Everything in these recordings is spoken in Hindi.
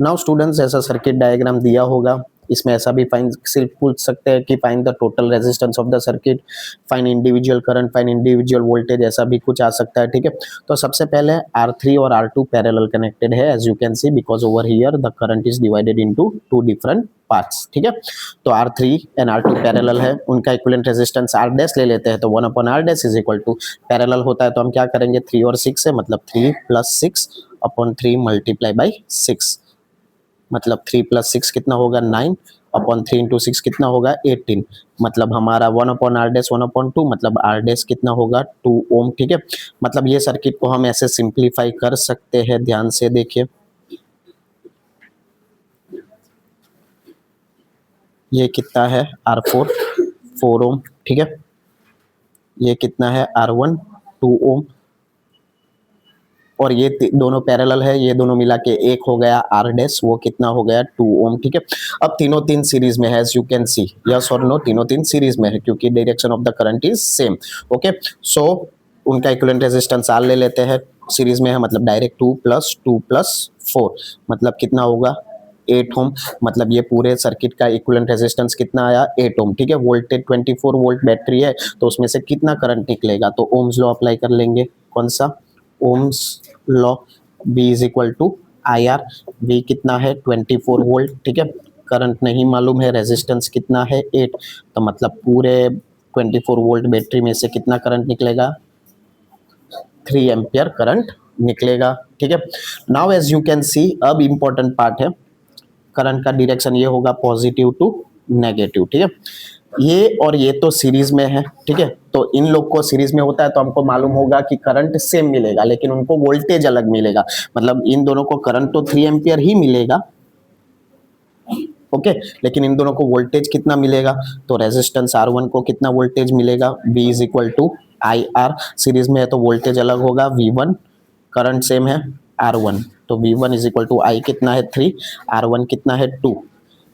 नाउ स्टूडेंट्स, ऐसा सर्किट डायग्राम दिया होगा, इसमें ऐसा भी फाइन सिर्फ पूछ सकते हैं कि find the total resistance of the circuit, find individual current, find individual voltage, ऐसा भी कुछ आ सकता है। ठीक है, तो सबसे पहले R3 और R2 पैरेलल कनेक्टेड है, as you can see, because over here the current is divided into two different parts. ठीक है, तो R3 एंड R2 पैरेलल है, उनका इक्विवेलेंट रेजिस्टेंस R डैश ले लेते हैं, तो 1 upon R dash is equal to, parallel होता है तो हम क्या करेंगे, 3 और 6 है, मतलब 3 प्लस 6 अपॉन 3 मल्टीप्लाई बाई 6, मतलब 3 प्लस 6 कितना होगा 9 अपॉन 3 इंटू 6 कितना होगा 18, मतलब हमारा 1 अपॉन R डैश 1 अपॉन 2, मतलब R डैश कितना होगा 2 ओम। ठीक है, मतलब ये सर्किट को हम ऐसे सिंप्लीफाई कर सकते हैं, ध्यान से देखिए, ये कितना है R4 4 ओम। ठीक है, ये कितना है R1 2 ओम, और ये दोनों पैरेलल है, ये दोनों मिला के एक हो गया R डैश, वो कितना हो गया 2 ओम। ठीक है, अब तीनों तीन सीरीज में है, as you can see, yes और नो, तीनों तीन सीरीज में है क्योंकि direction of the current is same. Okay, so उनका इक्विवेलेंट रेजिस्टेंस R ले लेते हैं, सीरीज में है, मतलब डायरेक्ट 2 प्लस 4, मतलब कितना होगा 8 ओम, मतलब ये पूरे सर्किट का इक्विवेलेंट रेजिस्टेंस कितना आया 8 ओम। ठीक है, वोल्टेज 24 वोल्ट बैटरी है, तो उसमें से कितना करंट निकलेगा, तो ओम्स लॉ अप्लाई कर लेंगे, कौन सा, ohm's law, V is equal to I R, V कितना है 24 वोल्ट। ठीक है, करंट नहीं मालूम है, रेजिस्टेंस कितना है 8, तो मतलब पूरे 24 वोल्ट बैटरी में से कितना करंट निकलेगा 3 एम्पियर करंट निकलेगा। ठीक है, now as you can see, अब इंपॉर्टेंट पार्ट है, करंट का डायरेक्शन ये होगा पॉजिटिव टू नेगेटिव। ठीक है, ये और ये तो सीरीज में है। ठीक है, तो इन लोग को सीरीज में होता है तो हमको मालूम होगा कि करंट सेम मिलेगा, लेकिन उनको वोल्टेज अलग मिलेगा, मतलब इन दोनों को करंट तो 3 एम्पियर ही मिलेगा, ओके, लेकिन इन दोनों को वोल्टेज कितना मिलेगा, तो रेजिस्टेंस R1 को कितना वोल्टेज मिलेगा, V is equal to I R, series में है तो वोल्टेज अलग होगा V1, करंट सेम है R1, तो V1 इज इक्वल टू आई कितना है 3, R1 कितना है 2,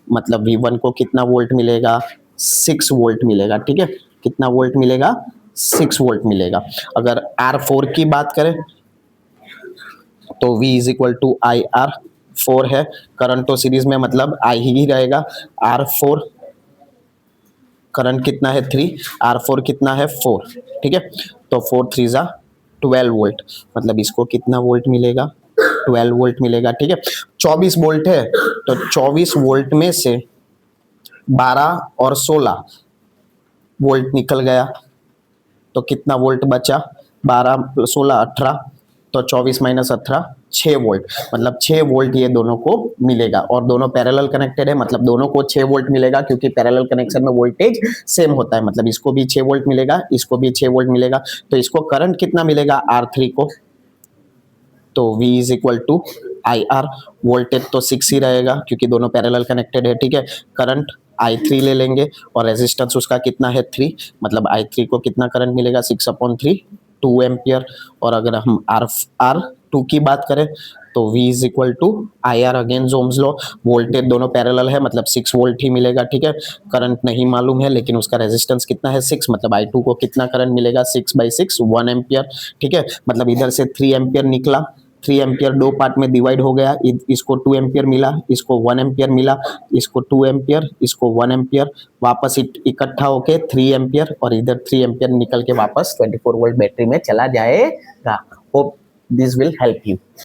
मतलब V1 को कितना वोल्ट मिलेगा 6 वोल्ट मिलेगा। ठीक है, कितना वोल्ट मिलेगा 6 वोल्ट मिलेगा। अगर R4 की बात करें तो V is equal to I R, 4 है, करंट तो सीरीज में मतलब I ही रहेगा, R4 करंट कितना है 3, R4 कितना है 4। ठीक है, तो 4 3 जा 12 वोल्ट, मतलब इसको कितना वोल्ट मिलेगा 12 वोल्ट मिलेगा। ठीक है, 24 वोल्ट है, तो 24 वोल्ट में से 12 और 16 वोल्ट निकल गया, तो कितना वोल्ट बचा 12 16 18, तो 24 माइनस 18 6 वोल्ट, मतलब 6 वोल्ट ये दोनों को मिलेगा, और दोनों पैरेलल कनेक्टेड है, मतलब दोनों को 6 वोल्ट मिलेगा, क्योंकि पैरेलल कनेक्शन में वोल्टेज सेम होता है, मतलब इसको भी 6 वोल्ट मिलेगा, इसको भी 6 वोल्ट मिलेगा, तो इसको करंट कितना मिलेगा R3 को, तो V is equal to I R, voltage तो 6 ही रहेगा क्योंकि दोनों पैरेलल कनेक्टेड है। ठीक है, करंट I3 ले लेंगे और रेजिस्टेंस उसका कितना है 3, मतलब I3 को कितना करंट मिलेगा 6 अपॉन 3 2 एम्पियर, और अगर हम R2 की बात करें तो V is equal to I R, again ohm's law, voltage दोनों पैरेलल है, मतलब 6 वोल्ट ही मिलेगा। ठीक है, करंट नहीं मालूम है, लेकिन उसका रेजिस्टेंस कितना है 6, मतलब I2 को कितना करंट मिलेगा 6/6 1 एम्पियर। ठीक है, मतलब इधर से 3 एम्पियर निकला, 3 एम्पियर दो पार्ट में डिवाइड हो गया, इसको 2 एम्पियर मिला, इसको 1 एम्पियर मिला, इसको 2 एम्पियर, इसको 1 एम्पियर, वापस इकट्ठा होके 3 एम्पियर, और इधर 3 एम्पियर निकल के वापस 24 वोल्ट बैटरी में चला जाएगा। Hope this will help you.